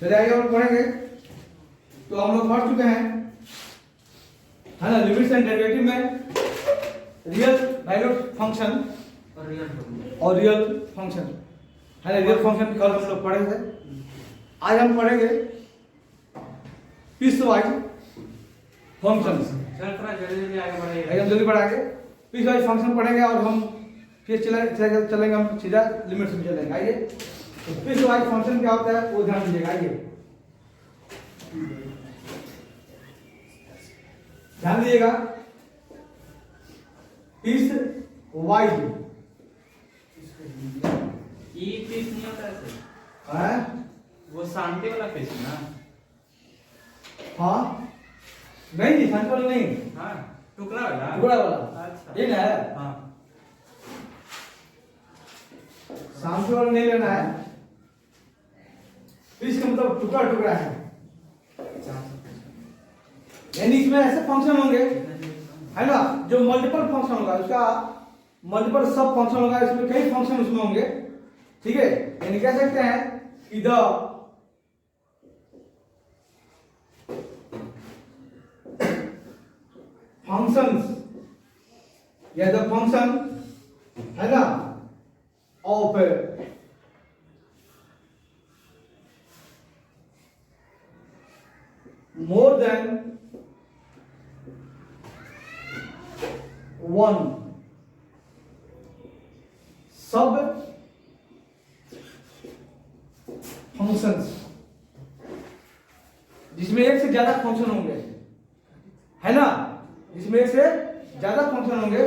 चलिए आगे और पढ़ेंगे। तो हम लोग पढ़ चुके हैं, है ना, लिमिट्स एंड डेरिवेटिव में रियल वैल्यू फंक्शन और रियल फंक्शन, है ना। रियल फंक्शन कल हम लोग पढ़े थे। आज हम पढ़ेंगे पीस वाइज फंक्शन। जल्दी आगे बढ़ेंगे, एकदम जल्दी बढ़ाएंगे। पीस वाइज फंक्शन पढ़ेंगे और हम फिर चलेंगे हम सीधा लिमिट्स में चलेंगे। आइए, तो पीस वाइज फंक्शन क्या होता है वो ध्यान दीजिएगा। आइए ध्यान दीजिएगा, पीस वाइज ये पीस नहीं होता है है, वो शांति वाला पीस ना। हाँ नहीं संकल नहीं, हाँ टुकड़ा वाला, टुकड़ा वाला। अच्छा ये ना है, हाँ शांति वाला नहीं लेना है। पीस का मतलब टुकड़ा टुकड़ा है, यानी इसमें ऐसे फंक्शन होंगे, है ना, जो मल्टीपल फंक्शन होगा, उसका मल्टीपल सब फंक्शन होगा, इसमें कई फंक्शन उसमें होंगे। ठीक है, यानी कह सकते हैं कि द फंक्शंस या द फंक्शन, है ना, ऑफ मोर देन वन सब फंक्शंस, जिसमें एक से ज्यादा फंक्शन होंगे, है ना, जिसमें एक से ज्यादा फंक्शन होंगे,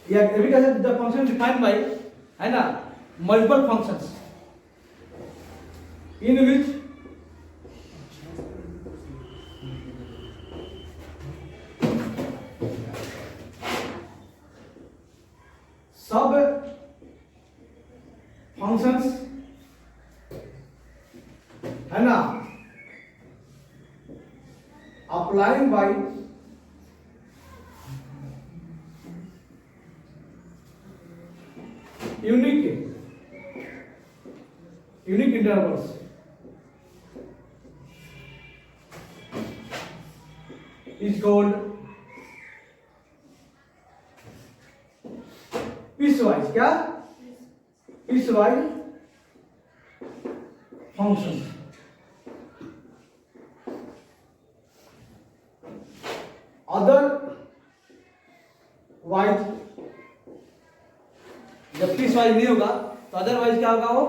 या भी कह सकते द फंक्शन डिफाइंड बाय, है ना, मल्टीपल फंक्शंस इन विच सब फंक्शंस, है ना, applying by unique intervals is called piecewise, क्या, पीसवाइज फंक्शन। अदर वाइज जब पीसवाइज नहीं होगा तो अदरवाइज क्या होगा, वो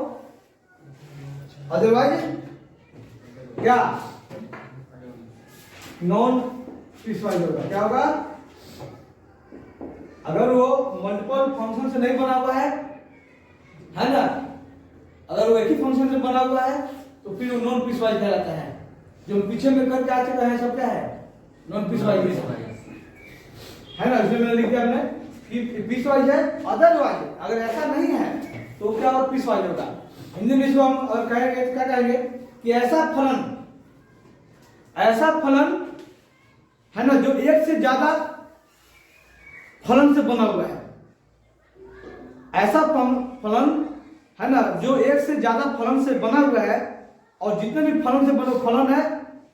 अदरवाइज क्या, नॉन पीसवाइज होगा। क्या होगा, अगर वो मल्टीपल फंक्शन से नहीं बना हुआ है ना, अगर वो एक ही फंक्शन से बना हुआ है तो फिर वो नॉन पीसवाइज कहलाता है। जो पीछे में करके आ चुका है सब क्या है, नॉन पीसवाइज है ना। इसमें मैंने लिख दिया हमने कि पीसवाइज है, अदरवाइज अगर ऐसा नहीं है तो क्या और पीसवाइज होगा। हिंदी में इसको हम अगर कहेंगे तो क्या कहेंगे कि ऐसा फलन है ना जो एक से ज्यादा फलन से बना हुआ है, ऐसा फलन है ना जो एक से ज्यादा फलन से बना हुआ है, और जितने भी फलन से बना फलन है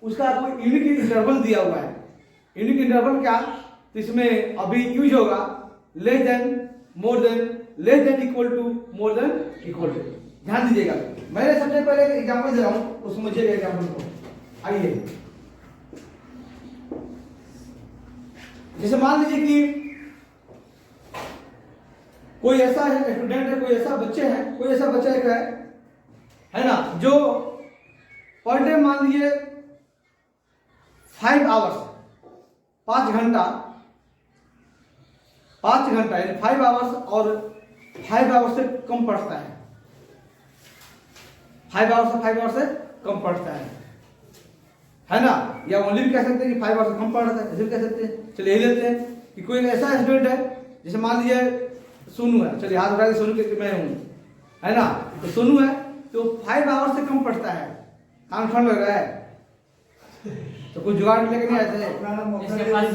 उसका कोई यूनिक इंटरवल दिया हुआ है। यूनिक इंटरवल क्या, तो इसमें अभी यूज होगा less than, more than, less than equal to, more than equal to. ध्यान दीजिएगा, मैंने सबसे पहले एक एग्जांपल दे रहा हूं, तो समझिएगा एग्जांपल को। आइए, जैसे मान लीजिए कि कोई ऐसा है स्टूडेंट है, कोई ऐसा बच्चा एक है ना, जो पर डे मान लीजिए 5 आवर्स, 5 घंटा यानी 5 आवर्स और 5 आवर्स से कम पढ़ता है, 5 आवर्स से कम पढ़ता है ना, या ओनली भी कह सकते हैं कि 5 आवर्स से कम पढ़ता है, ऐसे भी कह सकते हैं। चलिए यही लेते हैं कि कोई ऐसा स्टूडेंट है, जैसे मान लीजिए सोनू है, चलिए हाथ उठा के सोनू के मैं हूं, है ना, तो सोनू है तो 5 आवर्स से कम पढ़ता है। कान ठंड लग रहा है तो कुछ जुगाड़ लेके नहीं आते हैं। इसके पास हर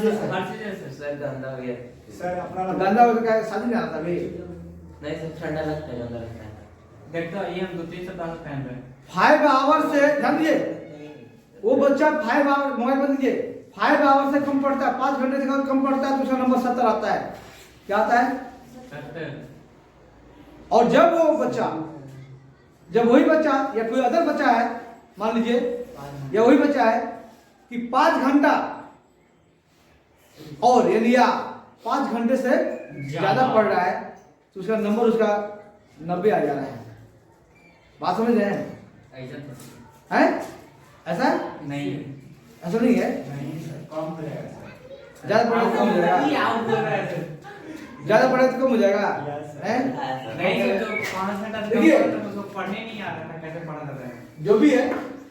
चीज है सर, गंदा हो गया सर अपना गंदा हो गया, शादी नहीं आता भाई, नहीं सर, ठंडा लगता है, ज्यादा लगता है। देखो ये हम 2-3 सप्ताह से पहन रहे हैं। 5 आवर से ध्यान दीजिए, वो बच्चा 5 आवर मोबाइल बंद कीजिए, 5 आवर से कम पढ़ता है, 5 घंटे से कम पढ़ता है तो उसका नंबर 70 आता है। क्या आता है? 70। और जब वो बच्चा, जब वही बच्चा या कोई अदर बच्चा है, मान लीजिए या वही बच्चा है कि 5 घंटा और यानी या 5 घंटे से ज्यादा पढ़ रहा है तो उसका नंबर उसका 90 आ जा रहा है। बात समझ रहे हैं? ऐसा तो हैं? ऐसा नहीं ऐसा नहीं है। कम हो जाएगा सर। ज्यादा पढ़े तो कम हो जाएगा, आप बोल रहे हैं सर। ज्यादा पढ़े तो कम हो जाएगा हैं? नहीं सर, तो 5 घंटा से देखिए, कम पढ़ता तो पढ़ने नहीं आ रहा था, कैसे पढ़ा जाता है? जो भी है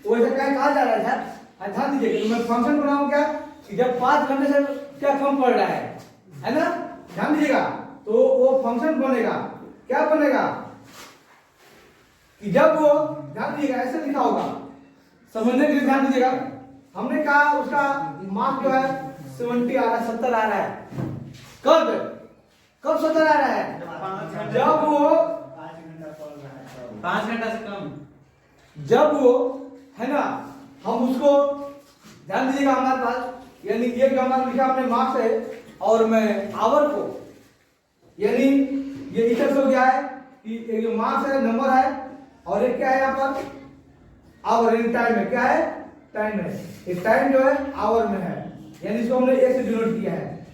वो ऐसा क्या कहा जा रहा है। ध्यान दीजिए कि मैं फंक्शन बनाऊं क्या कि जब 5 घंटे से क्या कम पढ़ रहा है ना, ध्यान दीजिएगा। तो वो फंक्शन बनेगा, क्या बनेगा कि जब वो, ध्यान दीजिएगा ऐसे लिखा होगा, समझने के लिए ध्यान दीजिएगा। हमने कहा उसका मार्क जो है 70 आ रहा है, 70 आ रहा है। कब कब 70 आ रहा है? जब वो 5 घंटा से कम। जब वो है ना, हम उसको ध्यान दीजिएगा हमारे पास, यानी ये जो हमारा लिखा हमने मार्क्स है और मैं आवर को, यानी ये इक्वल हो गया है कि एक जो मार्क्स है नंबर है और एक क्या है यहाँ पर आवर, इन टाइम है, क्या है टाइम है, ये टाइम जो है आवर में है, यानी इसको हमने ए से डिनोट किया है।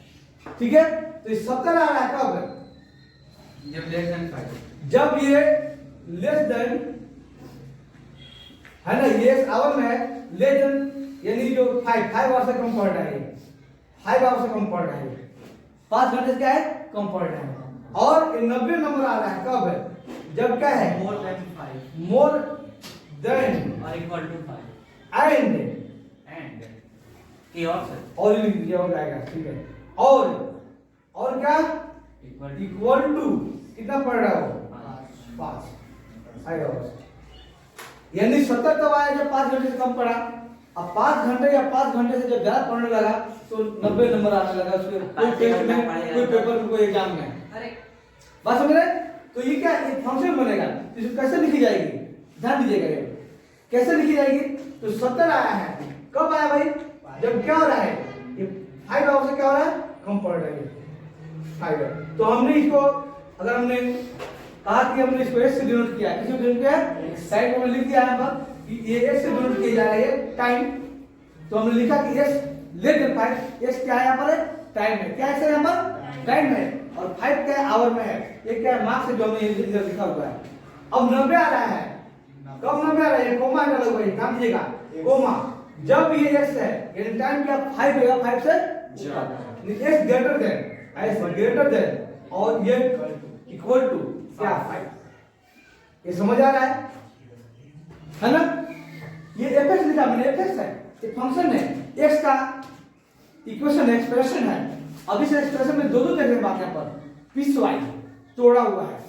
ठीक है, तो ये 70 आ रहा है कब? जब लेस देन 5। जब ये लेस देन है ना, ये आवर में है, लेस देन यानी जो 5 आवर से कम पढ़ रहा है, 5 आवर से कम पढ़ रहा है, 5 घंटे से क्या है कम पढ़ रहा है। और 90 नंबर आ रहा है कब? जब क्या है मोर देन 5 मोर देन और इक्वल टू 5 एंड एंड की और सर और लिख दिया हो जाएगा। ठीक है, और क्या इक्वल टू कितना पढ़ रहा हो 5 आवर्स, यानी 70 तब आया जब 5 घंटे से कम पढ़ा। अब 5 घंटे या 5 घंटे से जब ज्यादा पढ़ने लगा तो 90 नंबर आने लगा उसके, कोई टेस्ट में, कोई पेपर में, कोई एग्जाम में। अरे बात समझ रहे? तो ये क्या एक फंक्शन बनेगा, तो इसको कैसे लिखी जाएगी? ध्यान दीजिएगा, ये कैसे लिखी जाएगी? तो 70 आया है, कब आया भाई? जब क्या हो रहा है, ये 5 आवर से क्या हो रहा है कम पढ़ रहा है 5 आवर। तो हमने इसको, अगर हमने कहा कि हमने इसको एस से डिनोट किया, किससे डिनोट किया? टाइम को लिख दिया यहाँ पर कि ये एस से डिनोट किया जा रहा है टाइम। तो हमने लिखा कि एस लेस देन 5, एस क्या है यहाँ पर है टाइम है, क्या है यहाँ पर टाइम है, और 5 क्या है आवर में है, ये क्या है मार्क्स है जो हमने इधर लिखा हुआ है। अब 90 आ रहा है, कब 90 आ रहा है? कोमा डाला हुआ है, ध्यान दीजिएगा कोमा, जब ये एक्स है यानी टाइम क्या 5 है, 5 से x greater than, x greater than और ये इक्वल टू क्या 5। ये समझ आ रहा है ना? ये एफएक्स लिखा मैंने, एफएक्स है, ये फंक्शन है, एक्स का इक्वेशन एक्सप्रेशन है। अब इस एक्सप्रेशन में दो जगह बात यहाँ पर पीस वाइज तोड़ा हुआ है,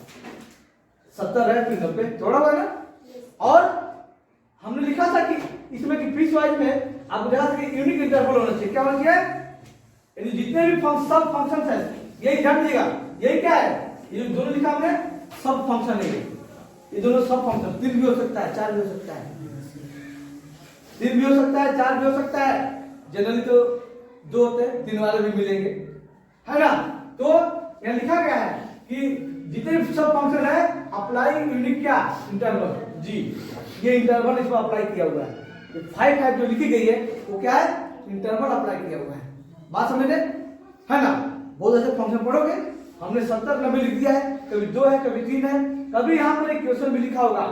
70 है फिर 90 तोड़ा हुआ है ना। और हमने लिखा था कि इसमें कि पीस वाइज में आपको देखा था कि यूनिक इंटरवल होना चाहिए, क्या होना चाहिए? यानी जितने भी सब फंक्शन है, यही ध्यान दीजिएगा, यही क्या है, ये जो दोनों लिखा हमने सब फंक्शन है, ये दोनों सब फंक्शन 3 भी हो सकता है, 4 भी हो सकता है, 3 भी हो सकता है, 4 भी हो सकता है, जनरली तो 2 होते हैं, 3 वाले भी मिलेंगे, है ना। तो यहाँ लिखा गया है कि जितने भी सब फंक्शन है अप्लाई यूनिक क्या इंटरवल जी, ये इंटरवल इसमें अप्लाई किया हुआ है। 5 जो लिखी गई है वो क्या है इंटरवल अप्लाई किया हुआ है। बात समझे है ना? बहुत ऐसे फंक्शन पढ़ोगे, हमने 70 90 लिख दिया है, कभी 2 है कभी 3 है, कभी यहाँ पर एक क्वेश्चन भी लिखा होगा,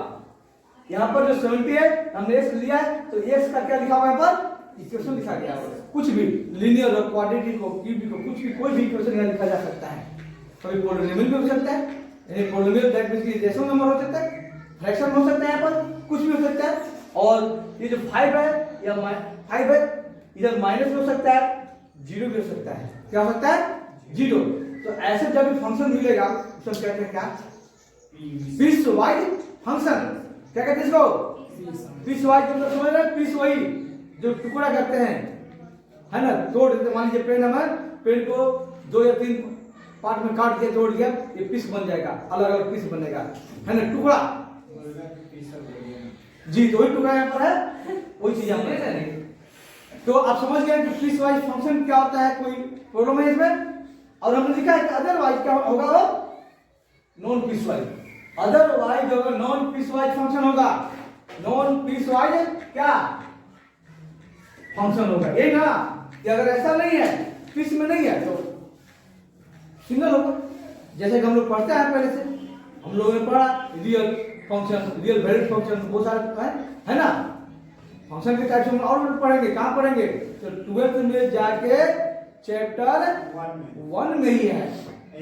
यहाँ पर जो 70 है हमने एक्स लिया है तो एक्स का क्या लिखा हुआ है यहाँ पर इक्वेशन लिखा गया है। कुछ भी लीनियर हो, क्वाड्रेटिक हो, क्यूबिक हो, कुछ भी कोई भी इक्वेशन यहाँ लिखा जा सकता है। कभी पॉलिनोमियल भी हो सकता है, यानी पॉलिनोमियल दैट मींस कि रेशनल नंबर हो सकता है, फ्रैक्शन हो सकता है, यहाँ पर कुछ भी हो सकता है। और ये जो 5 है या 5 है इधर माइनस भी हो सकता है, 0 भी हो सकता है, क्या हो सकता है 0। तो ऐसे जब भी फंक्शन मिलेगा उसको कहते हैं क्या पीस वाइज फंक्शन, क्या कहते हैं इसको पीस वाइज। मतलब समझ रहे हैं, पीस वही जो टुकड़ा करते हैं है ना, तोड़ देते। मान लीजिए पेन है, पेन को 2 या 3 पार्ट में काट दिया, तोड़ दिया, ये पीस बन जाएगा, अलग अलग पीस बनेगा, है ना, टुकड़ा। जी, तो वही टुकड़ा यहाँ पर है, वही चीज यहाँ पर है। तो आप समझ गए कि पीस वाइज फंक्शन क्या होता है, कोई प्रॉब्लम है इसमें? और हमने लिखा है कि अदरवाइज क्या होगा, वो नॉन पीस वाइज। अदरवाइज होगा नॉन पीस वाइज फंक्शन होगा, नॉन पीस वाइज क्या फंक्शन होगा, ये ना कि अगर ऐसा नहीं है, पीस में नहीं है, तो सिंगल होगा। जैसे कि हम लोग पढ़ते हैं पहले से, हम लोगों ने पढ़ा real function, real valid function, बहुत सारे है ना फंक्शन के टाइप से। हम और भी पढ़ेंगे, कहाँ पढ़ेंगे, तो 12th में जाके चैप्टर 1 में ही है।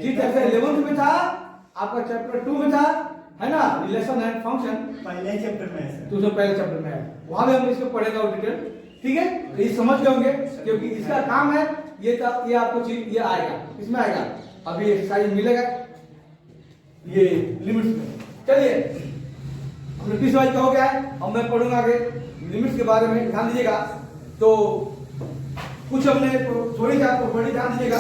जिस तरह से 11th में था, आपका चैप्टर 2 में था, है ना, रिलेशन एंड फंक्शन पहले चैप्टर में है, तो पहले चैप्टर में है, वहां भी हम इसको पढ़ेगा और डिटेल, ठीक है। तो ये समझ गए होंगे, क्योंकि इसका काम है ये आपको चीज ये आएगा, इसमें आएगा, अभी एक्सरसाइज मिलेगा ये लिमिट्स में। चलिए, हमने पीस वाइज का हो गया है, अब मैं पढ़ूंगा आगे लिमिट्स के बारे में, ध्यान दीजिएगा। तो कुछ हमने थोड़ी सा बड़ी ध्यान दीजिएगा।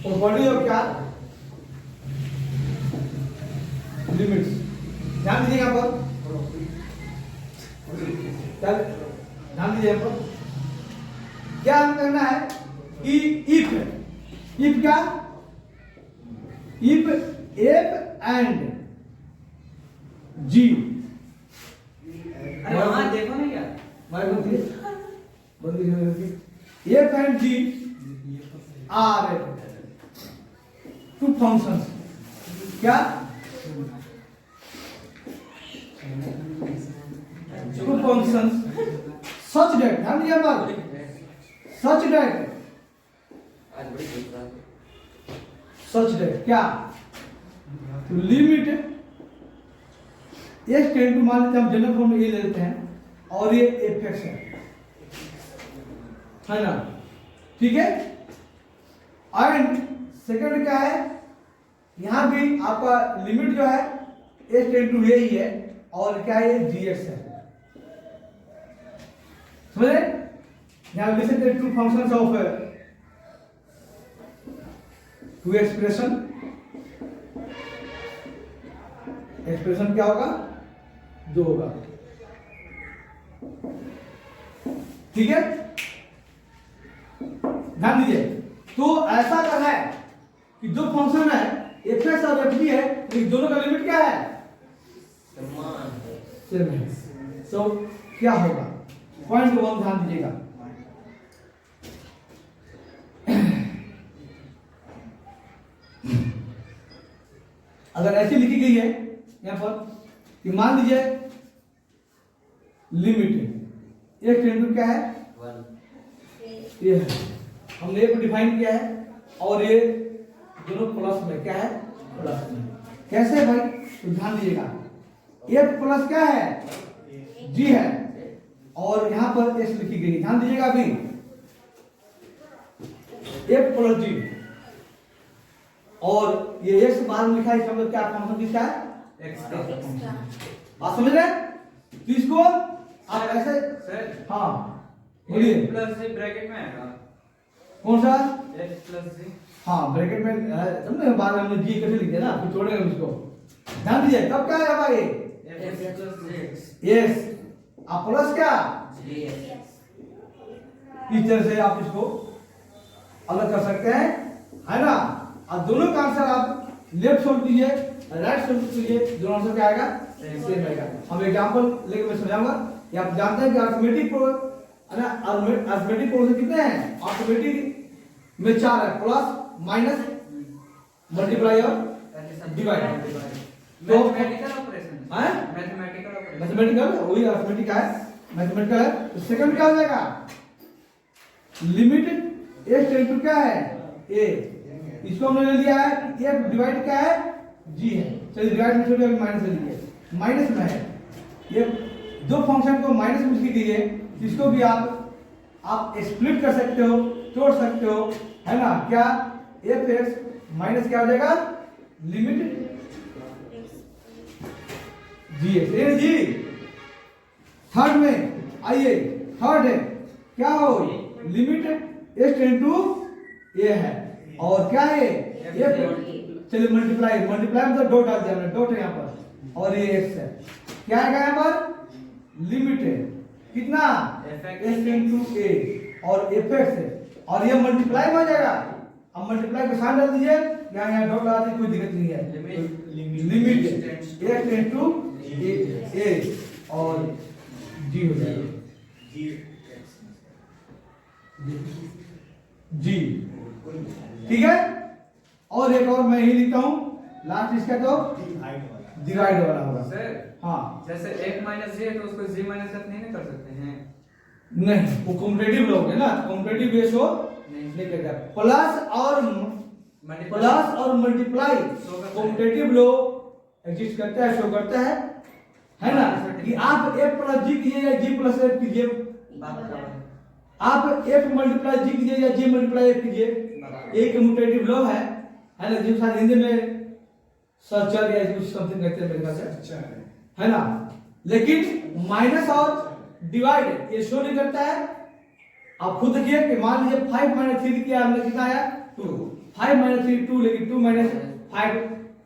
तो बड़ी और क्या लिमिट्स, ध्यान दीजिएगा यहाँ पर, ध्यान दीजिए यहाँ पर। क्या हम करना है कि इफ क्या, इफ एफ एंड जी, अरे वहाँ देखो ना क्या, F and G are two functions, क्या टू फंक्शंस सच डेट, ध्यान दीजिए पर, सच डेट, सच डेट क्या, तो लिमिट एस टेन टू, मान लेते हैं हम जनरल फॉर्म में ये ले लेते हैं, और ये एफ एक्स है ना, ठीक है। एंड सेकंड क्या है, यहां भी आपका लिमिट जो है एस टेन टू ये ही है, और क्या है, जी एक्स है, समझे। यहां लिख सकते हैं two functions of two expression, expression क्या होगा, दो होगा, ठीक है, ध्यान दीजिए। तो ऐसा करना है कि जो फंक्शन है एफ एक्स और एफ डी है, तो दोनों का लिमिट क्या है, सेम है। तो क्या होगा, पॉइंट 1 ध्यान दीजिएगा। अगर ऐसी लिखी गई है यहां पर कि मान लीजिए लिमिट एक टेंडू क्या है, 1 ये है, हमने एक डिफाइन किया है, और ये दोनों प्लस में क्या है, प्लस में, कैसे भाई, तो ध्यान दीजिएगा। एफ प्लस क्या है, जी है, और यहां पर एस लिखी गई, ध्यान दीजिएगा। अभी एफ प्लस जी, और ये एक्स बाद में लिखा है, इसका मतलब क्या फंक्शन किसका है, एक्स का। बात समझ रहे हैं, तो इसको आप ऐसे, सर हाँ बोलिए, प्लस जी ब्रैकेट में आएगा, कौन सा, एक्स प्लस जी, हाँ ब्रैकेट में, समझे, बाद में हमने जी कैसे लिख दिया ना, फिर छोड़ेंगे उसको। ध्यान दीजिए, कब क्या है भाई, एक्स प्लस जी, यस, आप प्लस क्या, इस तरह से आप इसको अलग कर सकते हैं, है ना। और दोनों का आंसर आप लेफ्ट सोल्व कीजिए, राइट सोल्व कीजिए, दोनों आंसर क्या आएगा, सेम आएगा। हम एग्जांपल लेके मैं समझाऊंगा। ये आप जानते हैं कि अरिथमेटिक है ना, अरिथमेटिक प्रोसेस कितने हैं, अरिथमेटिक में 4 है, प्लस माइनस मल्टीप्लाई और डिवाइड। तो मैथमेटिकल ऑपरेशन हैं, मैथमेटिकल ऑपरेशन, मैथमेटिकल वही अरिथमेटिक है, मैथमेटिकल है। तो सेकंड क्या हो जाएगा, लिमिट एस टेंड टू क्या है, ए, इसको हमने ले लिया है, ए डिवाइड क्या है, जी है। चलिए डिवाइड में छोड़िए, अभी माइनस ले लीजिए, माइनस में है, ये दो फंक्शन को माइनस में लिख दीजिए, इसको भी आप स्प्लिट कर सकते हो, तोड़ सकते हो, है ना। क्या, एफ एक्स माइनस क्या हो जाएगा, लिमिट जी एक्स, जी। थर्ड में आइए, थर्ड है क्या हो लिमिट एस टेंड टू ए है और क्या है एफ चलिए मल्टीप्लाई मतलब डॉट डाल दिया हमने डॉट है यहाँ पर और ये एक्स है क्या है यहाँ पर लिमिट है कितना एस टेंड टू ए और एफ एक्स है और ये मल्टीप्लाई में हो जाएगा अब मल्टीप्लाई को साइन डाल दीजिए यहाँ डॉट लगा दीजिए कोई दिक्कत नहीं है लिमिट एस टेंड टू ए और जी हो जाएगा जी ठीक है और एक और मैं ही लिखता हूँ लास्ट इसका तो डिवाइड वाला होगा सर हाँ जैसे एक माइनस जी है तो उसको जी माइनस एफ नहीं कर सकते हैं नहीं वो कॉम्पिटिटिव लोग है ना कॉम्पिटिटिव बेस हो नहीं करेगा प्लस और मल्टीप्लाई कॉम्पिटिटिव लो एग्जिस्ट करता है शो करता है ना कि आप f प्लस जी कीजिए या g प्लस f कीजिए आप f मल्टीप्लाई g कीजिए या g मल्टीप्लाई f कीजिए एक कम्यूटेटिव लॉ है ना जो शायद हिंदी में सर्चर या कुछ समथिंग कहते हैं मेरे ख्याल से है ना लेकिन माइनस और डिवाइड ये शो नहीं करता है आप खुद देखिए कि मान लीजिए 5 माइनस 3 किया हमने कितना आया 2 5 माइनस 3 2 लेकिन 2 माइनस 5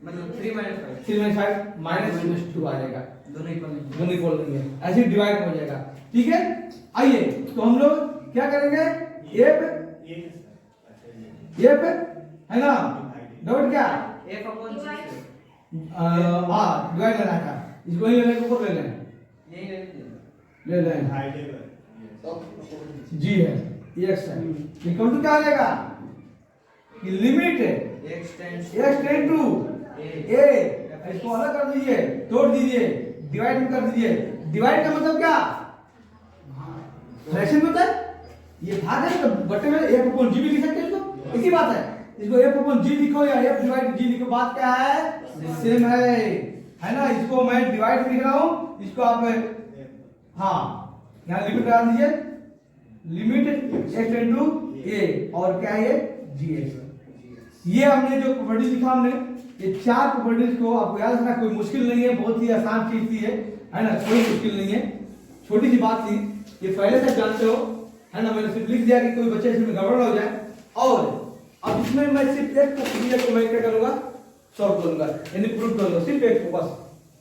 मतलब 3 माइनस 5 3 माइनस 5 माइनस 2 आ जाएगा दोनों इक्वल नहीं है ऐसे डिवाइड हो जाएगा ठीक है आइए तो हम लोग क्या करेंगे एफ है ना डॉट क्या f अपॉन g डिवाइड लेना था इसको ही लेने को ले लें यही ले लें जी है x है इक्वल टू क्या आ जाएगा कि limit x tends x tend to a इसको अलग कर दीजिए तोड़ दीजिए डिवाइड कर दीजिए डिवाइड का मतलब क्या फ्रैक्शन होता है ये भाग है तो बटे में f अपॉन g भी लिख सकते हैं इसको एक ही बात है इसको f अपॉन g लिखो या f डिवाइड g लिखो बात क्या है सेम है ना इसको मैं डिवाइड लिख रहा हूं इसको आप हाँ यहाँ लिमिट लगा दीजिए limit x tend to a और क्या है g ये हमने जो प्रॉपर्टी लिखा हमने ये चार प्रॉपर्टीज को आपको याद रखना कोई मुश्किल नहीं है बहुत ही आसान चीज थी है ना कोई मुश्किल नहीं है छोटी सी बात थी ये पहले से जानते हो है ना मैंने सिर्फ लिख दिया कि कोई बच्चे इसमें गड़बड़ हो जाए और अब इसमें मैं सिर्फ एक प्रक्रिया को मैं क्या करूंगा सॉल्व करूंगा यानी प्रूव करूंगा सिर्फ एक को बस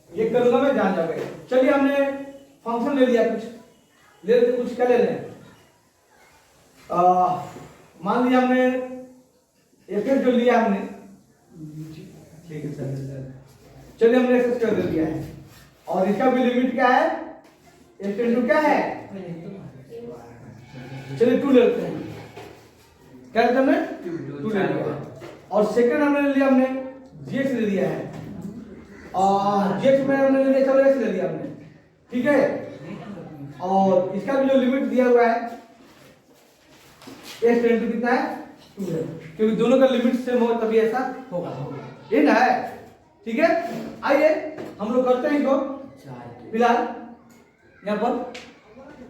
ये करूंगा मैं जान जाओगे चलिए हमने फंक्शन ले लिया कुछ ले लेते कुछ क्या ले लें मान लिया हमने एफ जो लिया हमने ठीक है सर चलिए हमने एक्स स्क्वायर ले लिया है और इसका भी लिमिट क्या है एफ टेंड टू क्या है चलिए 2 ले लेते हैं क्या लेते हैं 2 ले लिया और सेकंड हमने ले लिया हमने gx ले लिया है और gx में हमने ले लिया चलो x ले लिया हमने ठीक है और इसका भी जो लिमिट दिया हुआ है x टेंड टू कितना है 2 है क्योंकि दोनों का लिमिट सेम हो तभी ऐसा होगा ये ना है ठीक है आइए हम लोग करते हैं इसको फिलहाल यहाँ पर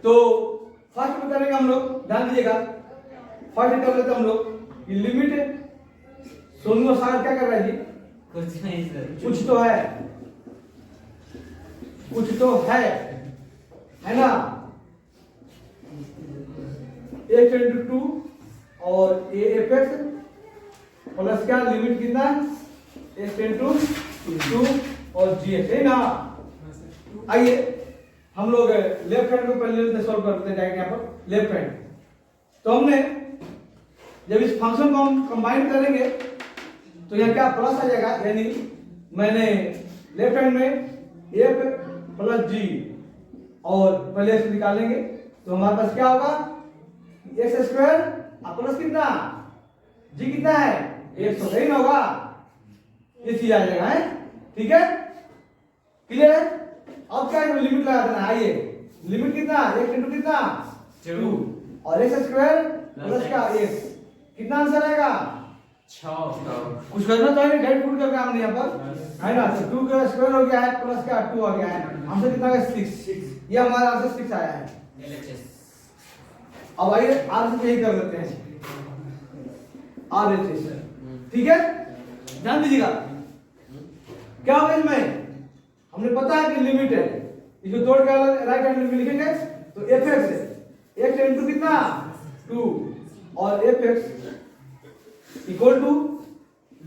तो फर्स्ट में करेंगे हम लोग ध्यान दीजिएगा फर्स्ट कर लेते हम लोग ये लिमिट सोनू सागर क्या कर रहा है जी कुछ नहीं सर कुछ तो है ना a टेंड टू 2 और a एफ एक्स प्लस क्या लिमिट कितना a टेंड टू 2 और g है ना आइए हम लोग लेफ्ट हैंड को पहले लेते सॉल्व करते हैं डायरेक्ट यहाँ पर लेफ्ट हैंड तो हमने जब इस फंक्शन को हम कंबाइन करेंगे तो यहाँ क्या प्लस आ जाएगा यानी मैंने लेफ्ट हैंड में f प्लस g और पहले से निकालेंगे तो हमारे पास क्या होगा एक्स स्क्वायर प्लस कितना g कितना है 100 सही ना होगा ये चीज आ जाएगा है ठीक है क्लियर है अब क्या लिमिट लगा देना है आइए लिमिट कितना x इंटू कितना 2 और एक्स स्क्वायर प्लस का x कितना आंसर आएगा 6 कुछ करना चाहिए डायरेक्ट पुट करके हमने यहाँ पर है ना तो 2 का स्क्वायर हो गया है प्लस का 2 आ गया है आंसर कितना है 6 ये हमारा आंसर 6 आया है अब आइए आर से यही कर लेते हैं आर एच ठीक है ध्यान दीजिएगा क्या होगा इसमें हमने पता है कि लिमिट है इसको तोड़ के राइट हैंड में लिखेंगे तो एफ एक्स है x इंटू कितना 2 और fx इक्वल टू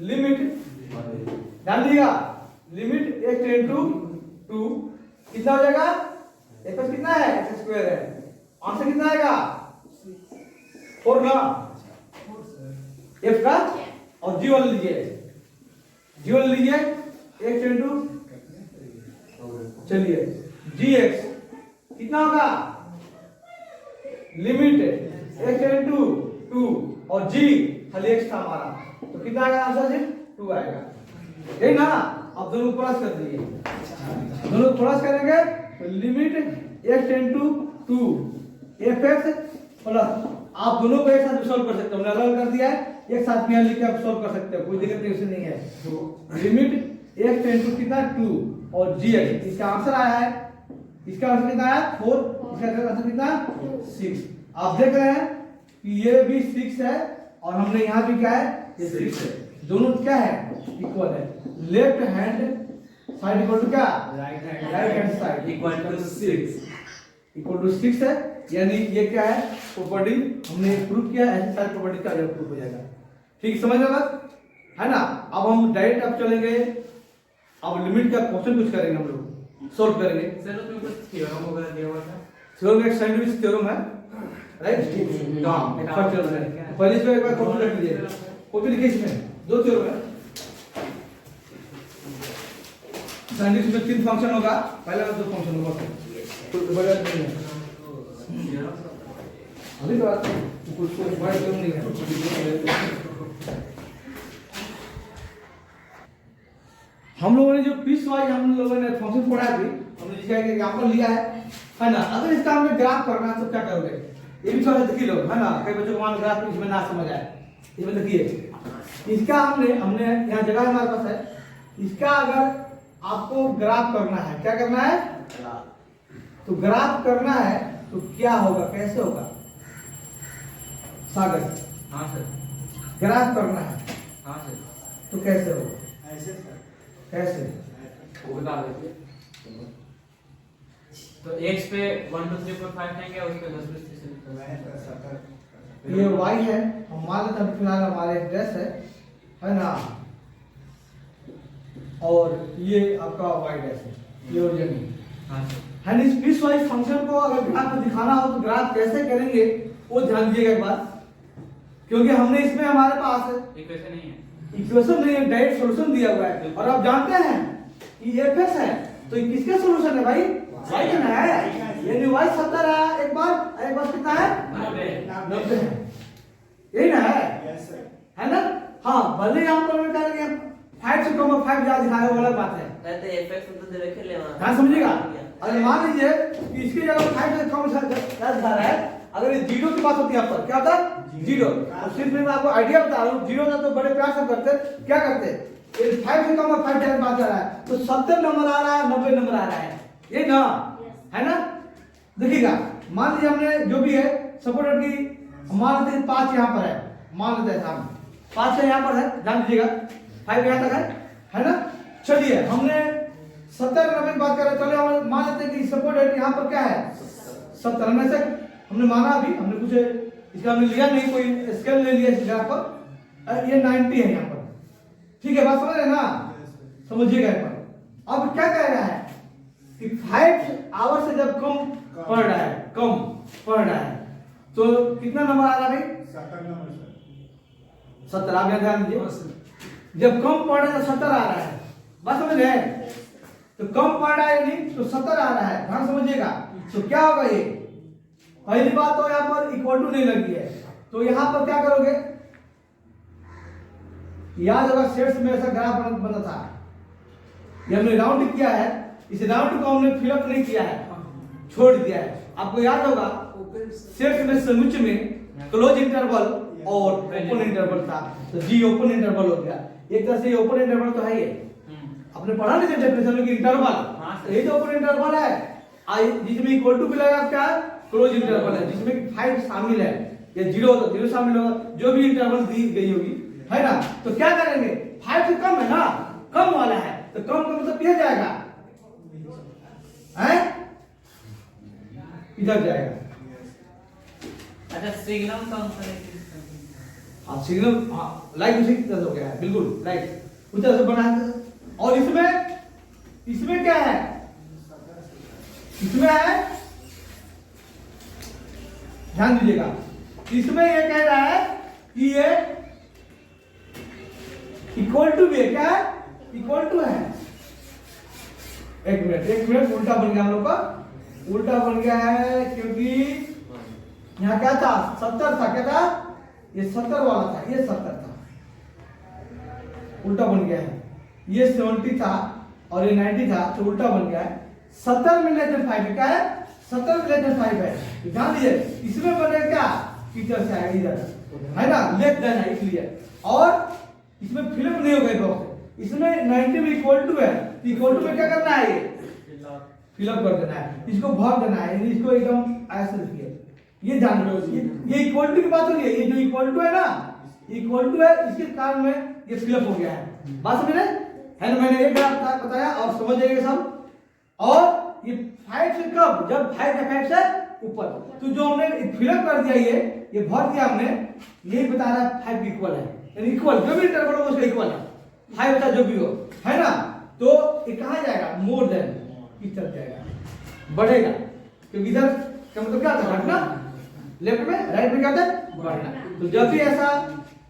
लिमिट, ध्यान दीजिएगा, लिमिट x इंटू 2 कितना हो जाएगा, fx कितना है, x स्क्वायर है, आंसर कितना आएगा 4 ना, f का और g वाला लीजिए, g वाला लीजिए x इंटू, चलिए gx कितना होगा, लिमिट x इंटू 2 और g खाली x था हमारा, तो कितना आएगा आंसर जी 2 आएगा, ठीक ना। अब दोनों प्लस कर दिए, दोनों प्लस करेंगे तो limit x into 2 fx plus, आप दोनों को एक साथ सॉल्व कर सकते हो, हमने अलग कर दिया है, एक साथ में लिख के आप सॉल्व कर सकते हो, कोई दिक्कत नहीं, नहीं है। तो लिमिट x इंटू कितना 2 और gx, इसका आंसर आया है, इसका आंसर कितना आया 4, इसका आंसर कितना 6। आप देख रहे हैं कि ये भी 6 है और हमने यहाँ भी क्या है, ये 6 है, दोनों क्या है इक्वल है, left hand side equal to क्या, right hand side equal to 6 है, यानी ये क्या है प्रॉपर्टी हमने प्रूव किया, ऐसे सारी प्रॉपर्टी का प्रूफ हो जाएगा, ठीक समझ में बात है ना। अब हम डायरेक्ट अब चलेंगे, अब लिमिट का क्वेश्चन कुछ करेंगे, हम लोग सॉल्व करेंगे। सर उसमें कुछ थ्योरम वगैरह दिया हुआ था, थ्योरम एक सैंडविच थ्योरम है, राइट, हां एक फर्स्ट थ्योरम है, पहले इसमें एक बार कॉपी रख लीजिए, कॉपी लिखिए, इसमें 2 थ्योरम है, सैंडविच में 3 फंक्शन होगा, पहला में 2 फंक्शन होगा, तो बड़ा नहीं है अभी तो बात कुछ बड़ा क्यों नहीं है। हम लोगों ने जो पीस वाइज हम लोगों ने फंक्शन पढ़ा थी, हमने जिसका एक एग्जांपल लिया है ना। अगर इसका हमने ग्राफ करना है तो क्या करोगे, ये भी थोड़ा देखिए लोग, है ना, कई बच्चों को मान ग्राफ इसमें ना समझ आए, इसमें देखिए इसका हमने यहाँ जगह हमारे पास है, इसका अगर आपको ग्राफ करना है, क्या करना है, तो ग्राफ करना है तो क्या होगा, कैसे होगा सागर, हाँ सर, ग्राफ करना है हाँ सर, तो कैसे होगा, ऐसे सर, कैसे, वो बता दीजिए। तो x पे 1 2 3 4 5 देंगे, उस पे 10 20 30 ये y है, हम मान लेते हैं फिलहाल हमारे एड्रेस है ना, और ये आपका y डैश है, ये ओरिजिन हाँ सर, है। इस पीस वाइज फंक्शन को अगर ग्राफ में दिखाना हो तो ग्राफ कैसे करेंगे वो ध्यान दीजिएगा एक बार, क्योंकि हमने इसमें हमारे पास इक्वेशन नहीं है, इक्वेशन नहीं है, डायरेक्ट सॉल्यूशन दिया हुआ है, और आप जानते हैं कि ये fx है, तो ये किसका सॉल्यूशन है भाई, y का ना है, यानी y 70 है, एक बार कितना है 90 है, यही ना है, है ना। हाँ भले यहाँ पर मैं कह रहे हैं 5 से कम और 5 ज्यादा दिखाया वो अलग बात है, कहते हैं fx तो दे रखे ले वहां, ध्यान समझिएगा। अगर मान लीजिए कि इसकी जगह 5 से कम ज्यादा दिखा रहा है, अगर ये 0 की बात होती है यहाँ पर क्या होता है 0, और सिर्फ मैं आपको आइडिया बता रहा हूँ, 0 था तो बड़े प्यार से करते क्या करते, 5 से कम और 5 ज्यादा बात आ रहा है तो 70 नंबर आ रहा है, 90 नंबर आ रहा है, ये ना है ना। देखिएगा मान लीजिए हमने जो भी है सपोर्टेड की मान लेते हैं 5 यहाँ पर है, मान लेते हैं सामने 5 यहाँ पर है, ध्यान दीजिएगा 5 यहाँ तक है ना। चलिए हमने 70 90 की बात कर रहे, चलिए हम मान लेते हैं कि सपोर्टेड यहाँ पर क्या है 70, में से हमने माना, अभी हमने कुछ इसका हमने लिया नहीं, कोई स्केल ले लिया इस जगह पर, ये 90 है यहाँ पर, ठीक है, बात समझ रहे ना, समझिएगा एक बार। अब क्या कह रहा है कि 5 आवर से जब कम पढ़ रहा है, कम पढ़ रहा है तो कितना नंबर आ रहा है भाई 70, आप ध्यान दीजिए, जब कम पढ़ रहा है तो 70 आ रहा है, बात समझ रहे हैं, तो कम पढ़ रहा है नहीं तो 70 आ रहा है, ध्यान समझिएगा। तो क्या होगा, ये पहली बात तो यहाँ पर इक्वल टू नहीं लगी है, तो यहाँ पर क्या करोगे, याद होगा सेट्स में ऐसा ग्राफ बना था, ये हमने राउंड किया है, इस राउंड को हमने फिलअप नहीं किया है, छोड़ दिया है। आपको याद होगा सेट्स में समुच्चय में क्लोज इंटरवल और ओपन इंटरवल था, तो जी ओपन इंटरवल हो गया, एक तरह से ओपन इंटरवल तो है ये, आपने पढ़ा नहीं डेफिनेशन में कि इंटरवल, ये तो ओपन इंटरवल है, जिसमें इक्वल टू भी लगा क्या क्लोज इंटरवल है, जिसमें 5 शामिल है या 0 तो 0 शामिल होगा, जो भी इंटरवल दी गई होगी, है ना। तो क्या करेंगे, 5 से कम है ना, कम वाला है तो कम का मतलब किया जाएगा, है इधर जाएगा, अच्छा सिग्नल फंक्शन है हाँ सिग्नल, हाँ लाइट उसी की तरह हो गया है, बिल्कुल लाइट उस तरह से बना है। और इसमें क्या है, इसमें है, ध्यान दीजिएगा, इसमें ये कह रहा है कि ये इक्वल टू भी है, क्या है, इक्वल टू है। एक मिनट उल्टा बन गया हम लोग का, उल्टा बन गया है क्योंकि यहाँ क्या था 70 था, क्या था ये 70 वाला था, ये 70 था, उल्टा बन गया है, ये 70 था और ये 90 था, तो उल्टा बन गया है। 70 में लेस देन 5 क्या है, 70 में लेस देन 5 है, ध्यान दीजिए इसमें बनेगा क्या, इधर से आएगा, इधर है ना, लेस देन है इसलिए, और इसमें फिलअप नहीं होगा बॉक्स, इसमें 90 में इक्वल टू है, इक्वल टू में क्या करना है, ये फिलअप कर देना है, इसको भर देना है, इसको एकदम ऐसे लिखिए, ये जान लो, ये इक्वल टू की बात हो रही है, ये जो इक्वल टू है ना, इक्वल टू है, इसके कारण में ये फिलअप हो गया है, बात समझ रहे है ना, मैंने एक बार बताया और समझ जाइए सब। और ये 5 से कब, जब 5 या 5 से ऊपर, तो जो हमने फिलअप कर दिया, ये भर दिया हमने, यही बता रहा है 5 इक्वल है, यानी इक्वल जो भी इंटरवल हो उसका इक्वल है, 5 बता जो भी हो, है ना, तो ये कहाँ जाएगा, मोर देन इस तरफ जाएगा, बढ़ेगा, क्योंकि इधर का मतलब क्या था, घटना, लेफ्ट में, राइट में क्या था, बढ़ना। तो जब भी ऐसा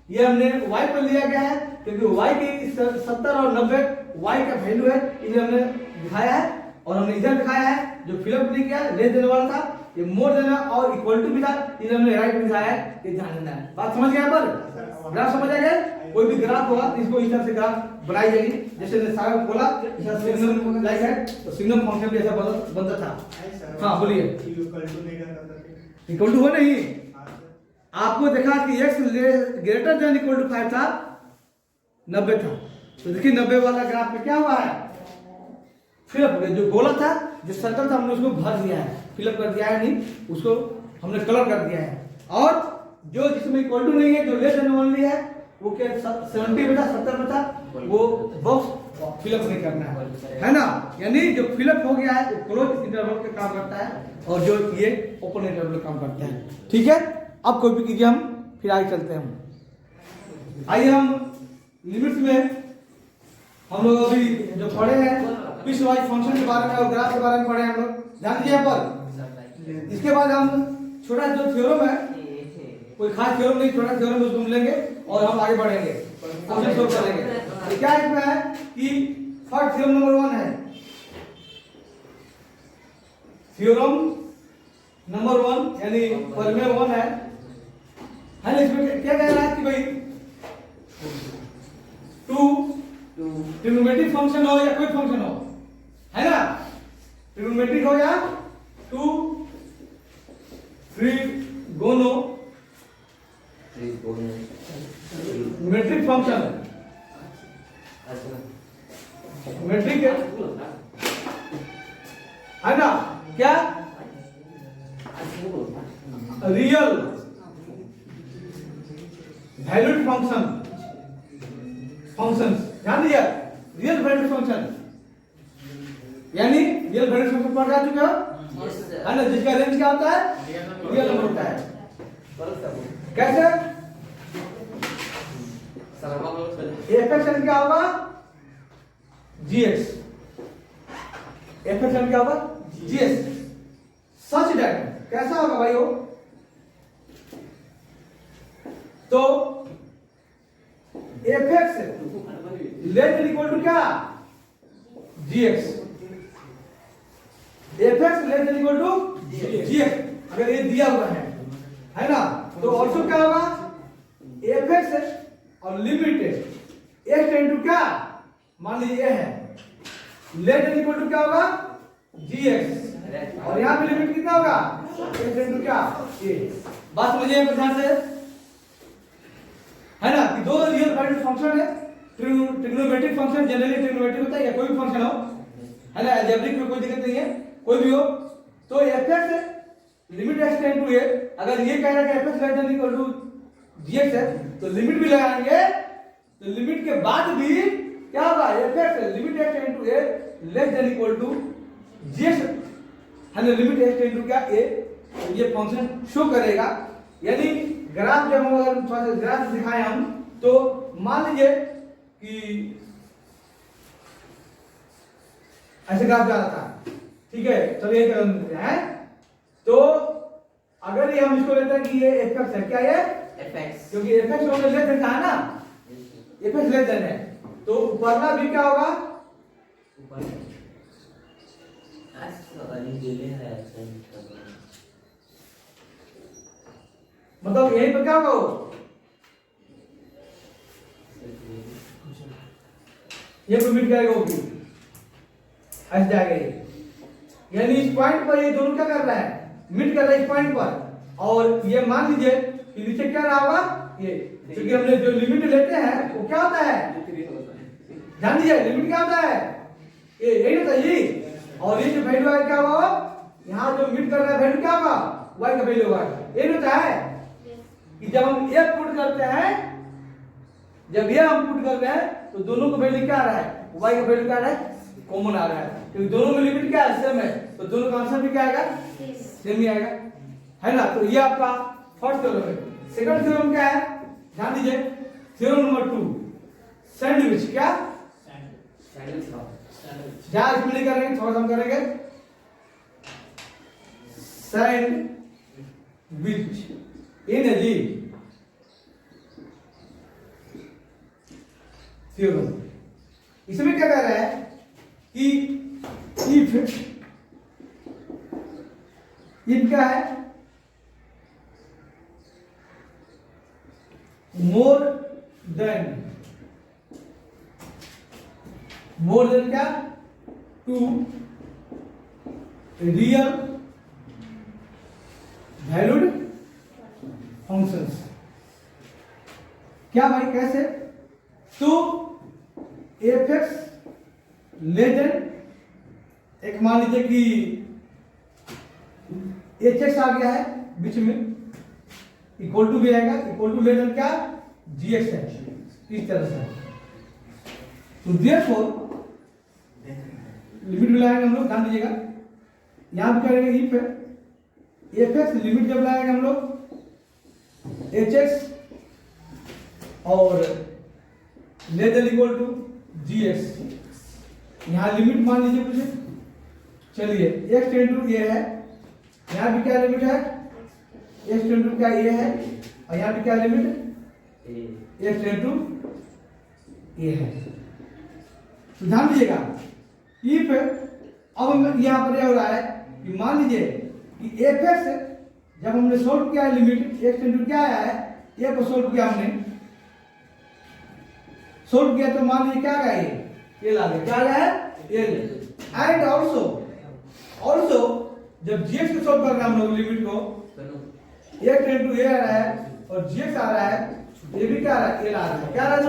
ये हमने y पर लिया गया है, क्योंकि y की 70 और 90 y का वैल्यू है, इसे हमने दिखाया है, और हमने इधर दिखाया है जो फिलअप नहीं किया, लेस देने वाला था, ये मोर देना और इक्वल टू भी था, इसे हमने राइट में दिखाया है, ये ध्यान देना है, बात समझ गए यहाँ पर, ग्राफ समझ आ गया, कोई भी ग्राफ होगा तो इसको इस तरह से ग्राफ बनाई जाएगी, जैसे सारा बोला सिग्नल लाइक है, तो सिग्नल फंक्शन भी ऐसा बनता था। हाँ बोलिए, इक्वल टू हो नहीं, आपको देखा कि x greater than equal to 5 था, 90 था, तो देखिए 90 वाला ग्राफ में क्या हुआ है, फिलअप, जो गोला था, जो सर्कल था, हमने उसको भर दिया है, फिलअप कर दिया है, नहीं उसको हमने कलर कर दिया है, और जो जिसमें इक्वल टू नहीं है, जो लेस देन ओनली है, वो क्या 70 में था, 70 में था, वो बॉक्स फिलअप नहीं करना है ना, यानी जो फिलअप हो गया है वो क्लोज इंटरवल का काम करता है, और जो ये ओपन इंटरवल काम करता है, ठीक है। अब कोई भी कीजिए, हम फिर आगे चलते हैं, हम आइए, हम लिमिट्स में हम लोग अभी जो पढ़े हैं पीस वाइज फंक्शन के बारे में और ग्राफ के बारे में पढ़े हम लोग, ध्यान दीजिए यहाँ पर। इसके बाद हम छोटा जो थ्योरम है, कोई खास थ्योरम नहीं, छोटा थ्योरम उसको लेंगे और हम आगे बढ़ेंगे, क्वेश्चन सोल्व करेंगे। तो क्या इसमें है कि फर्स्ट थ्योरम नंबर 1 है, थ्योरम नंबर 1 यानी परिमेय 1 है ना, इसमें क्या कह रहा है कि भाई टू ट्रिग्नोमेट्रिक फंक्शन हो या कोई फंक्शन हो, है ना, ट्रिग्नोमेट्रिक हो या टू ट्रिगोनो मेट्रिक फंक्शन, मेट्रिक है ना, क्या रियल वैल्यूड फंक्शन, ध्यान दिया, रियल वैल्यूड फंक्शन, यानी रियल वैल्यूड फंक्शन पढ़ जा चुके हो, है ना, जिसका रेंज क्या होता है, रियल नंबर होता है, कैसे fxn क्या होगा, gx, fxn क्या होगा, gx, सच दैट कैसा होगा भाई वो, तो fx less than equal to क्या, gx, fx less than equal to gx, अगर ये दिया हुआ है ना, तो ऑल्सो क्या होगा, fx और लिमिट x टेंड टू क्या, मान लीजिए ये है, लेस देन इक्वल टू क्या होगा, gx, और यहाँ पे लिमिट कितना होगा, x टेंड टू क्या, a, बात समझिए ध्यान से, है ना, कि दो रियल वैल्यूड फंक्शन है, ट्रिग्नोमेट्रिक फंक्शन जनरली ट्रिग्नोमेट्रिक होता है, या कोई भी फंक्शन हो, है ना, अलजेब्रिक में कोई दिक्कत नहीं है, कोई भी हो, तो fx limit x tend to a, अगर ये कह रहा है कि fx less than equal to gx है, तो लिमिट भी लगाएंगे, तो लिमिट के बाद भी क्या होगा, fx limit x tend to a less than equal to gx, है ना, लिमिट x टेंड टू क्या a, ये फंक्शन शो करेगा, यानी ग्राफ जब हम अगर थोड़ा सा ग्राफ दिखाएं हम तो मान लीजिए कि ऐसे ग्राफ जा रहा था, ठीक है, चलिए ये कलम लेते हैं। तो अगर ये हम इसको लेते हैं कि ये एफएक्स है, क्या ये एफएक्स, क्योंकि एफएक्स हमने ले देना है ना, एफएक्स ले देना है, तो ऊपरला भी क्या होगा, ऊपर आज तो वाली गेले है ऐसे मतलब यही पे क्या होगा वो? ये तो मिट जाएगा वो भी ऐसे जाएगा ये, यानी इस पॉइंट पर ये दोनों क्या कर रहा है, मिट कर रहा है इस पॉइंट पर। और ये मान लीजिए कि नीचे क्या रहा होगा ये, क्योंकि हमने जो लिमिट लेते हैं वो क्या होता है, ध्यान दीजिए लिमिट क्या होता है, ये यही होता है ये। और ये जो वैल्यू है क्या होगा, यहाँ जो मिट कर रहा है वैल्यू क्या होगा, y का वैल्यू होगा। ये होता है कि जब हम ये पुट करते हैं, जब ये हम पुट कर रहे हैं तो दोनों का वैल्यू क्या आ रहा है, y का वैल्यू क्या आ रहा है, कॉमन आ रहा है, क्योंकि दोनों में लिमिट क्या है, सेम है, तो दोनों का आंसर भी क्या आएगा, सेम ही आएगा, है ना। तो ये आपका फर्स्ट थ्योरम है। सेकंड थ्योरम क्या है, ध्यान दीजिए, थ्योरम नंबर 2 सैंडविच, क्या जहां इसमें नहीं करेंगे, थोड़ा सा हम करेंगे सैंडविच इन है जी थ्योरम। इसमें क्या कह रहा है कि इफ क्या है, मोर देन क्या, टू रियल वैल्यूड फंक्शंस। क्या भाई कैसे, तो एफएक्स लेस देन, एक मान लीजिए कि एचएक्स आ गया है बीच में, इक्वल टू भी आएगा, इक्वल टू लेस देन क्या, जीएक्स है, इस तरह से। तो देयरफॉर लिमिट लगाएंगे हम लोग, ध्यान दीजिएगा, यहां भी करेंगे इफ एफएक्स लिमिट जब लगाएंगे हम लोग एचएक्स और less than equal to g x, यहां लिमिट मान लीजिए कुछ, चलिए एक्स टेंड टू ये है, यहां भी क्या लिमिट है, एक्स टेंड टू क्या ये है, और यहां भी क्या लिमिट, एक्स टेंड टू ये है। तो ध्यान दीजिएगा, इफ अब यहां पर यह हो रहा है कि मान लीजिए कि एफएक्स जब हमने सोल्व किया है लिमिट एक्स टेंड टू क्या आया है, ए को सोल्व किया हमने, सोल्व किया तो मान लीजिए क्या आ गया, ये ला गया, क्या आ गया है एल। एंड ऑल्सो जब जीएक्स को सोल्व कर रहे हैं हम लोग लिमिट को, एक्स टेंड टू ए आ रहा है और जीएक्स आ रहा है, ये भी क्या आ रहा है, एल आ रहा है, क्या आ रहा है,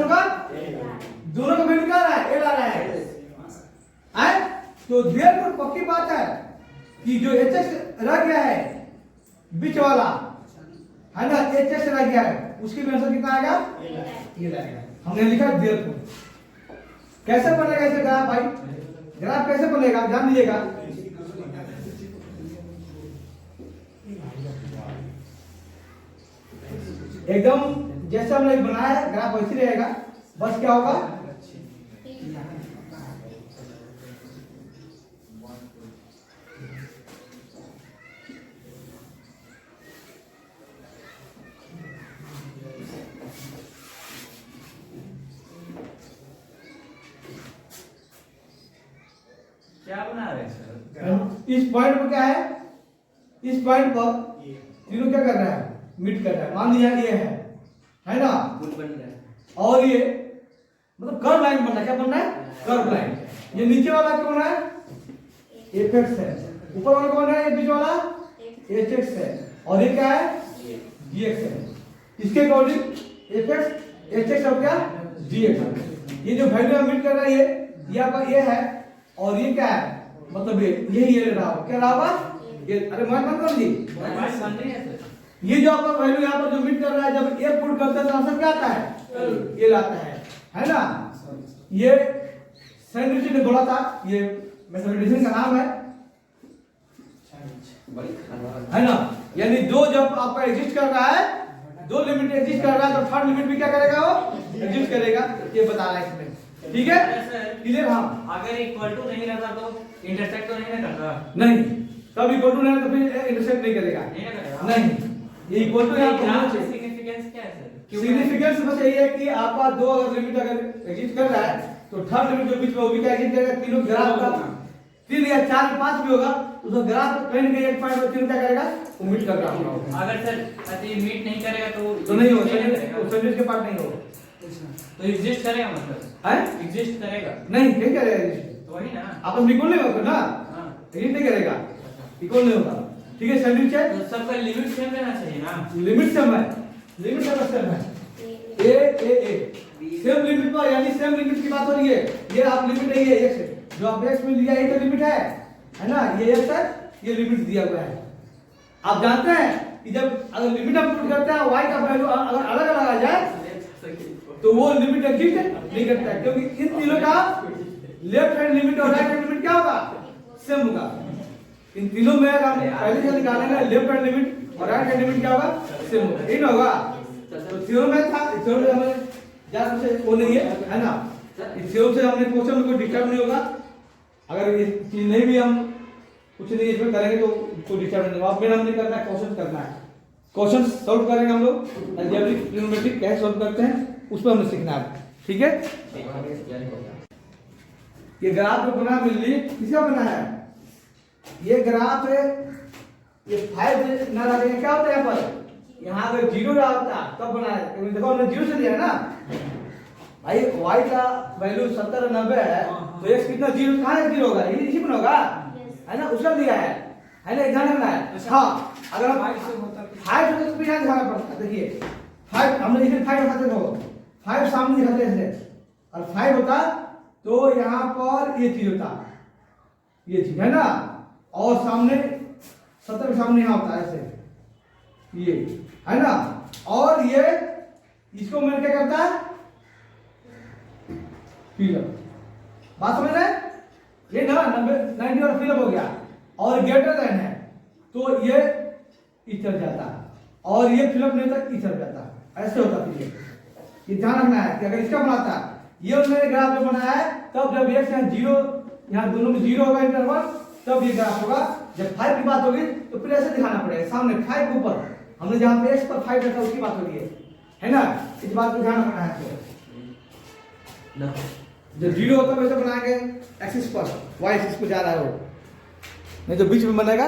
दोनों का वैल्यू क्या आ रहा है, एल आ रहा है। तो देयरफॉर पक्की बात है कि जो एचएक्स रह गया है बीच वाला है ना, एचएक्स रह गया है, उसकी भी आंसर कितना आएगा, ये आएगा। हमने लिखा देयरफॉर। कैसे बनेगा इसे ग्राफ भाई, ग्राफ कैसे बनेगा ध्यान दीजिएगा, एकदम जैसे हमने बनाया है ग्राफ वैसे रहेगा, बस क्या होगा, क्या बना रहे हैं सर, इस पॉइंट पर क्या है, इस पॉइंट पर तीनों क्या कर रहा है, मिट कर रहा है, मान लिया ये है ना, पुल बन रहा है, और ये मतलब कर्व लाइन बनना, क्या बनना है, कर्व लाइन। ये नीचे वाला कौन है, एफएक्स है, ऊपर वाला कौन है, ये बीच वाला एचएक्स है, और ये क्या है, जीएक्स है। इसके अकॉर्डिंग एफएक्स एचएक्स और क्या, जीएक्स। ये जो वैल्यू हम मिट कर रहा है ये आपका ये है, और ये क्या है, मतलब यही ये रहा होगा, क्या रहा होगा ये, अरे मत कर जी, बात बन रही है सर, ये जो आपका वैल्यू यहाँ पर जो मिट कर रहा है, जब ए पुट करते हैं तो आंसर क्या आता है, ये लाता है ना। ये सैंडविच ने बोला था, ये मैथमेटिशियन का नाम है ना। यानी दो जब आपका एग्जिस्ट कर रहा है, दो लिमिट एग्जिस्ट कर रहा है, तो थर्ड लिमिट भी क्या करेगा, वो एग्जिस्ट करेगा। ये बता रहा है इसमें, ठीक है क्लियर। हाँ अगर इक्वल टू नहीं रहता तो इंटरसेक्ट तो नहीं ना करता। नहीं, तब इक्वल टू नहीं तो फिर इंटरसेक्ट नहीं करेगा। नहीं ना करेगा। नहीं, ये इक्वल टू यहाँ पर होना चाहिए। सिग्निफिकेंस क्या है सर? सिग्निफिकेंस बस यही है कि आपका दो अगर लिमिट अगर एग्जिस्ट कर रहा है तो थर्ड लिमिट जो बीच में वो भी क्या एग्जिस्ट करेगा। तीनों ग्राफ का 3 या 4 या 5 भी होगा तो उसका ग्राफ कहीं ना कहीं एक पॉइंट पर 3 क्या करेगा, वो मीट कर ग्राफ होगा। अगर सर अति मीट नहीं करेगा तो नहीं होगा, सैंडविच के पार्ट नहीं होगा। तो एग्जिस्ट करेगा मतलब है एग्जिस्ट करेगा नहीं, क्या करेगा एग्जिस्ट, तो वही ना। आपस में इक्वल नहीं होगा ना, हाँ। एग्जिस्ट नहीं करेगा, इक्वल नहीं होगा। ठीक है सैंडविच है तो सबका लिमिट सेम रहना चाहिए ना। लिमिट सेम है, लिमिट सेम है। ए सेम लिमिट पर, यानी सेम लिमिट की बात हो रही है। ये आप लिमिट नहीं है x, जो आप x में लिया है तो लिमिट है ना, ये x है, ये लिमिट दिया हुआ है। आप जानते हैं कि जब अगर लिमिट आप पुट करते हैं y का वैल्यू अगर अलग अलग आ जाए तो वो लिमिट एग्जिस्ट नहीं करता है, क्योंकि इन तीनों का लेफ्ट हैंड लिमिट और राइट हैंड लिमिट क्या होगा, सेम होगा। इन तीनों में अगर हम पहले से निकालेंगे लेफ्ट हैंड लिमिट और राइट हैंड लिमिट क्या होगा, सेम होगा। इन होगा तो थ्योरम में था, थ्योरम में हमें ज्यादा से वो नहीं है ना, इस थ्योरम से हमने क्वेश्चन में कोई डिस्टर्ब नहीं होगा। अगर ये चीज नहीं भी हम कुछ नहीं इसमें करेंगे तो कोई डिस्टर्ब नहीं होगा। अब मेरा हमने करना है, क्वेश्चन करना है, क्वेश्चन सॉल्व करेंगे हम लोग। अलजेब्रिक ट्रिग्नोमेट्रिक कैसे सॉल्व करते हैं उस पर हमने सीखना है, ठीक है। ये ग्राफ जो बना मिल ली किसका बना है, ये ग्राफ है, ये 5 ना लगेगा क्या होता है यहाँ पर, यहाँ अगर 0 रहा होता तब बना है, क्योंकि देखो हमने 0 से दिया है ना भाई। y का वैल्यू 70 और 90 है तो x कितना 0 कहाँ है, 0 होगा, ये इसी में होगा है ना, उसका दिया है ना, ध्यान रखना है। हाँ अगर हम 5 होता तो फिर यहाँ दिखाना पड़ता, देखिए 5 हमने इसे 5 दिखाते थे, 5 सामने दिखाते थे और 5 होता तो यहाँ पर ये चीज होता, ये चीज है ना, और सामने 70 के सामने यहाँ होता है ऐसे, ये है ना, और ये इसको मैंने क्या करता है फिलअप, बात समझ रहे हैं, ये ना 90 और फिलअप हो गया और ग्रेटर देन है तो ये इधर जाता और ये फिलअप नहीं तक इधर जाता, ऐसे होता। फिर ये ध्यान रखना है कि अगर इसका बनाता ये मैंने ग्राफ जो बनाया है तब जब x यहाँ 0 यहाँ दोनों में 0 होगा इंटरवल तब ये ग्राफ होगा। जब 5 की बात होगी तो फिर ऐसे दिखाना पड़ेगा, सामने 5 के ऊपर हमने जहाँ पे x पर 5 रखा उसकी बात हो रही है ना, इस बात को ध्यान रखना है। जब 0 होता है वैसे बनाएंगे एक्सिस पर, y एक्सिस पर जा रहा है वो, नहीं तो बीच में बनेगा